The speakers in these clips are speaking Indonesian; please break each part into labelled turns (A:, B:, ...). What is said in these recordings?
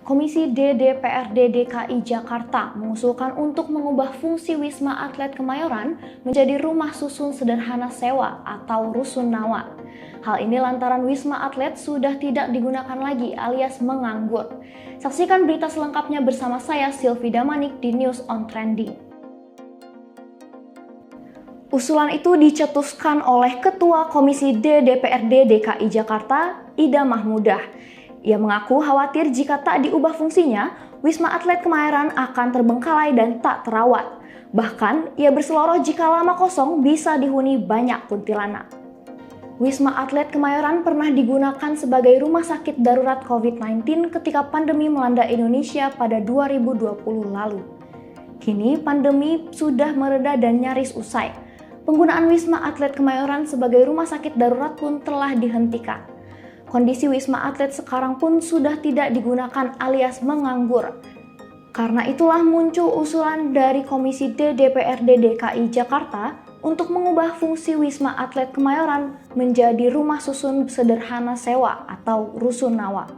A: Komisi D DPRD DKI Jakarta mengusulkan untuk mengubah fungsi Wisma Atlet Kemayoran menjadi rumah susun sederhana sewa atau rusunawa. Hal ini lantaran Wisma Atlet sudah tidak digunakan lagi alias menganggur. Saksikan berita selengkapnya bersama saya Silvi Damanik di News on Trending. Usulan itu dicetuskan oleh Ketua Komisi D DPRD DKI Jakarta, Ida Mahmudah. Ia mengaku khawatir jika tak diubah fungsinya, Wisma Atlet Kemayoran akan terbengkalai dan tak terawat. Bahkan, ia berseloroh jika lama kosong bisa dihuni banyak kuntilanak. Wisma Atlet Kemayoran pernah digunakan sebagai rumah sakit darurat COVID-19 ketika pandemi melanda Indonesia pada 2020 lalu. Kini pandemi sudah mereda dan nyaris usai. Penggunaan Wisma Atlet Kemayoran sebagai rumah sakit darurat pun telah dihentikan. Kondisi Wisma Atlet sekarang pun sudah tidak digunakan alias menganggur. Karena itulah muncul usulan dari Komisi D DPRD DKI Jakarta untuk mengubah fungsi Wisma Atlet Kemayoran menjadi rumah susun sederhana sewa atau rusunawa.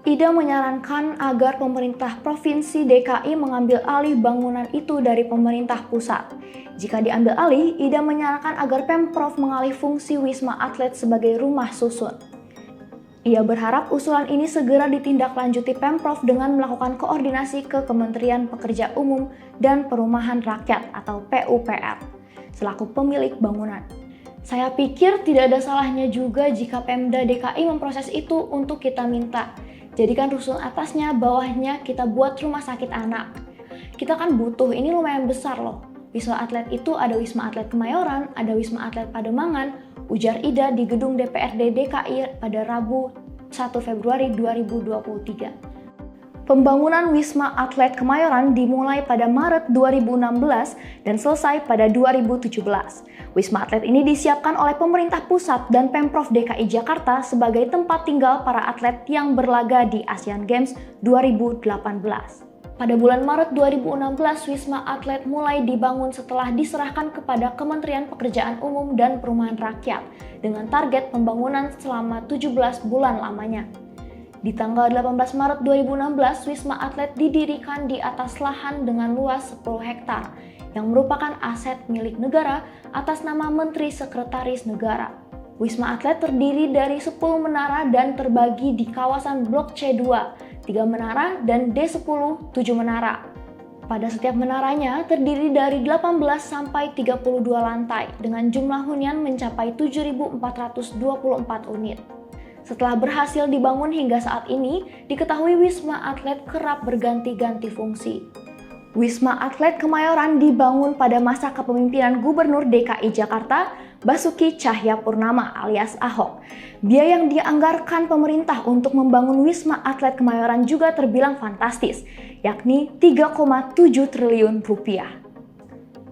A: Ida menyarankan agar pemerintah Provinsi DKI mengambil alih bangunan itu dari pemerintah pusat. Jika diambil alih, Ida menyarankan agar Pemprov mengalih fungsi Wisma Atlet sebagai rumah susun. Ia berharap usulan ini segera ditindaklanjuti Pemprov dengan melakukan koordinasi ke Kementerian Pekerjaan Umum dan Perumahan Rakyat atau PUPR selaku pemilik bangunan. Saya pikir tidak ada salahnya juga jika Pemda DKI memproses itu untuk kita minta. Jadikan rusun atasnya, bawahnya kita buat rumah sakit anak. Kita kan butuh, ini lumayan besar loh. Wisma Atlet itu ada Wisma Atlet Kemayoran, ada Wisma Atlet Pademangan, ujar Ida di gedung DPRD DKI pada Rabu 1 Februari 2023. Pembangunan Wisma Atlet Kemayoran dimulai pada Maret 2016 dan selesai pada 2017. Wisma Atlet ini disiapkan oleh pemerintah pusat dan Pemprov DKI Jakarta sebagai tempat tinggal para atlet yang berlaga di Asian Games 2018. Pada bulan Maret 2016, Wisma Atlet mulai dibangun setelah diserahkan kepada Kementerian Pekerjaan Umum dan Perumahan Rakyat dengan target pembangunan selama 17 bulan lamanya. Di tanggal 18 Maret 2016, Wisma Atlet didirikan di atas lahan dengan luas 10 hektar yang merupakan aset milik negara atas nama Menteri Sekretaris Negara. Wisma Atlet terdiri dari 10 menara dan terbagi di kawasan Blok C2, 3 menara, dan D10, 7 menara. Pada setiap menaranya terdiri dari 18 sampai 32 lantai dengan jumlah hunian mencapai 7.424 unit. Setelah berhasil dibangun hingga saat ini, diketahui Wisma Atlet kerap berganti-ganti fungsi. Wisma Atlet Kemayoran dibangun pada masa kepemimpinan Gubernur DKI Jakarta, Basuki Cahayapurnama alias Ahok. Biaya yang dianggarkan pemerintah untuk membangun Wisma Atlet Kemayoran juga terbilang fantastis, yakni 3,7 triliun rupiah.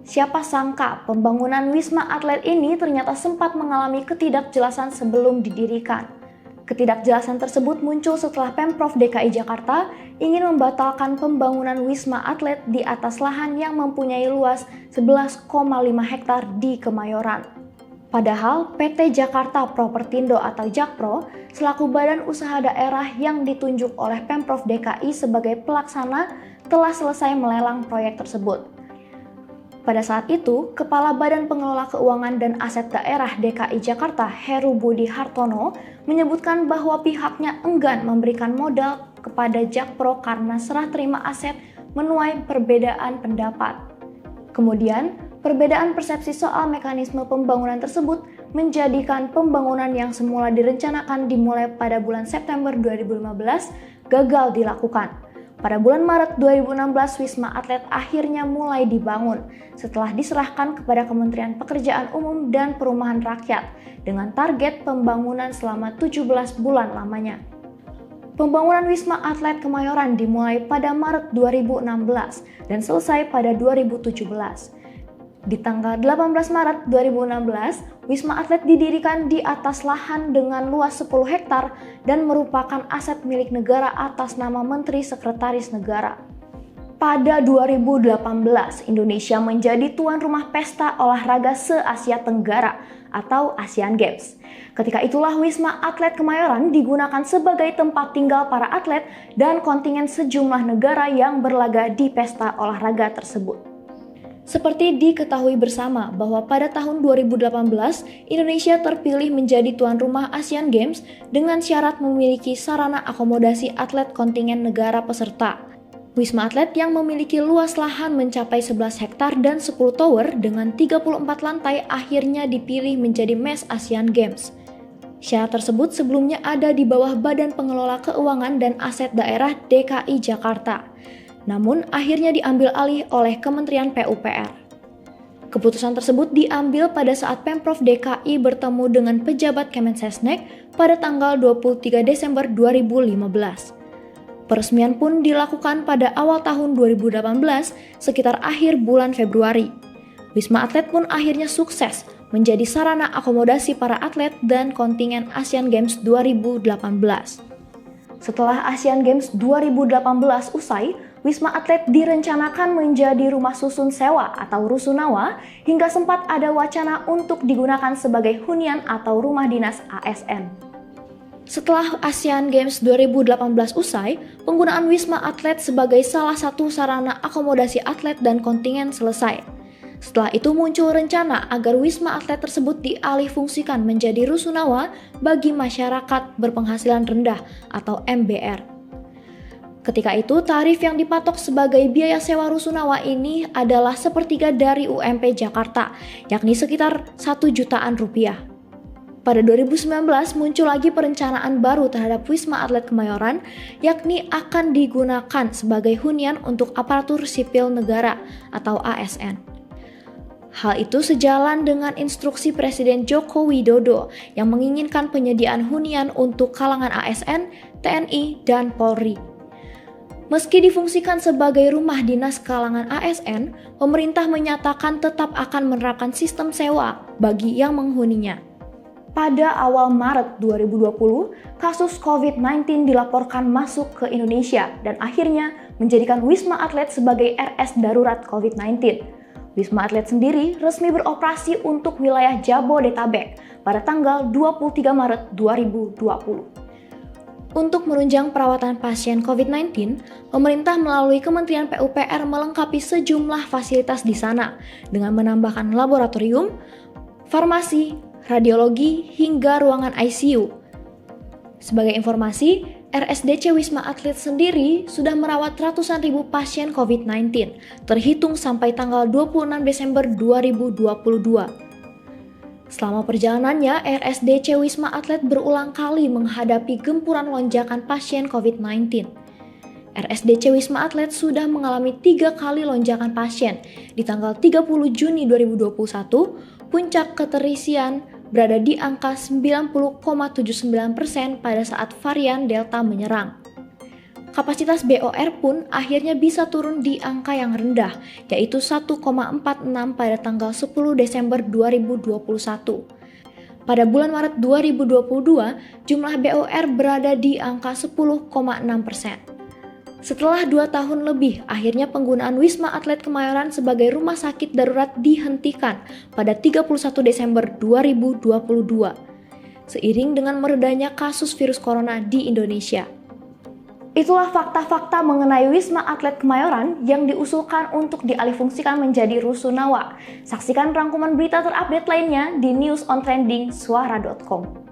A: Siapa sangka pembangunan Wisma Atlet ini ternyata sempat mengalami ketidakjelasan sebelum didirikan. Ketidakjelasan tersebut muncul setelah Pemprov DKI Jakarta ingin membatalkan pembangunan Wisma Atlet di atas lahan yang mempunyai luas 11,5 hektar di Kemayoran. Padahal PT Jakarta Propertindo atau Jakpro selaku badan usaha daerah yang ditunjuk oleh Pemprov DKI sebagai pelaksana telah selesai melelang proyek tersebut. Pada saat itu, Kepala Badan Pengelola Keuangan dan Aset Daerah DKI Jakarta, Heru Budi Hartono, menyebutkan bahwa pihaknya enggan memberikan modal kepada Jakpro karena serah terima aset menuai perbedaan pendapat. Kemudian, perbedaan persepsi soal mekanisme pembangunan tersebut menjadikan pembangunan yang semula direncanakan dimulai pada bulan September 2015 gagal dilakukan. Pada bulan Maret 2016, Wisma Atlet akhirnya mulai dibangun setelah diserahkan kepada Kementerian Pekerjaan Umum dan Perumahan Rakyat dengan target pembangunan selama 17 bulan lamanya. Pembangunan Wisma Atlet Kemayoran dimulai pada Maret 2016 dan selesai pada 2017. Di tanggal 18 Maret 2016, Wisma Atlet didirikan di atas lahan dengan luas 10 hektar dan merupakan aset milik negara atas nama Menteri Sekretaris Negara. Pada 2018, Indonesia menjadi tuan rumah pesta olahraga se-Asia Tenggara atau Asian Games. Ketika itulah Wisma Atlet Kemayoran digunakan sebagai tempat tinggal para atlet dan kontingen sejumlah negara yang berlaga di pesta olahraga tersebut. Seperti diketahui bersama bahwa pada tahun 2018, Indonesia terpilih menjadi tuan rumah Asian Games dengan syarat memiliki sarana akomodasi atlet kontingen negara peserta. Wisma Atlet yang memiliki luas lahan mencapai 11 hektar dan 10 tower dengan 34 lantai akhirnya dipilih menjadi MES Asian Games. Syarat tersebut sebelumnya ada di bawah Badan Pengelola Keuangan dan Aset Daerah DKI Jakarta. Namun akhirnya diambil alih oleh Kementerian PUPR. Keputusan tersebut diambil pada saat Pemprov DKI bertemu dengan pejabat Kemensesnek pada tanggal 23 Desember 2015. Peresmian pun dilakukan pada awal tahun 2018, sekitar akhir bulan Februari. Wisma Atlet pun akhirnya sukses menjadi sarana akomodasi para atlet dan kontingen Asian Games 2018. Setelah Asian Games 2018 usai, Wisma Atlet direncanakan menjadi rumah susun sewa atau rusunawa hingga sempat ada wacana untuk digunakan sebagai hunian atau rumah dinas ASN. Setelah Asian Games 2018 usai, penggunaan Wisma Atlet sebagai salah satu sarana akomodasi atlet dan kontingen selesai. Setelah itu muncul rencana agar Wisma Atlet tersebut dialihfungsikan menjadi rusunawa bagi masyarakat berpenghasilan rendah atau MBR. Ketika itu, tarif yang dipatok sebagai biaya sewa rusunawa ini adalah sepertiga dari UMP Jakarta, yakni sekitar 1 jutaan rupiah. Pada 2019 muncul lagi perencanaan baru terhadap Wisma Atlet Kemayoran, yakni akan digunakan sebagai hunian untuk aparatur sipil negara atau ASN. Hal itu sejalan dengan instruksi Presiden Joko Widodo yang menginginkan penyediaan hunian untuk kalangan ASN, TNI, dan Polri. Meski difungsikan sebagai rumah dinas kalangan ASN, pemerintah menyatakan tetap akan menerapkan sistem sewa bagi yang menghuninya. Pada awal Maret 2020, kasus COVID-19 dilaporkan masuk ke Indonesia dan akhirnya menjadikan Wisma Atlet sebagai RS darurat COVID-19. Wisma Atlet sendiri resmi beroperasi untuk wilayah Jabodetabek pada tanggal 23 Maret 2020. Untuk menunjang perawatan pasien COVID-19, pemerintah melalui Kementerian PUPR melengkapi sejumlah fasilitas di sana dengan menambahkan laboratorium, farmasi, radiologi, hingga ruangan ICU. Sebagai informasi, RSDC Wisma Atlet sendiri sudah merawat ratusan ribu pasien COVID-19, terhitung sampai tanggal 26 Desember 2022. Selama perjalanannya, RSDC Wisma Atlet berulang kali menghadapi gempuran lonjakan pasien COVID-19. RSDC Wisma Atlet sudah mengalami 3 kali lonjakan pasien. Di tanggal 30 Juni 2021, puncak keterisian berada di angka 90,79% pada saat varian Delta menyerang. Kapasitas BOR pun akhirnya bisa turun di angka yang rendah, yaitu 1,46 pada tanggal 10 Desember 2021. Pada bulan Maret 2022, jumlah BOR berada di angka 10,6%. Setelah 2 tahun lebih, akhirnya penggunaan Wisma Atlet Kemayoran sebagai rumah sakit darurat dihentikan pada 31 Desember 2022, seiring dengan meredanya kasus virus corona di Indonesia. Itulah fakta-fakta mengenai Wisma Atlet Kemayoran yang diusulkan untuk dialihfungsikan menjadi rusunawa. Saksikan rangkuman berita terupdate lainnya di News on Trending Suara.com.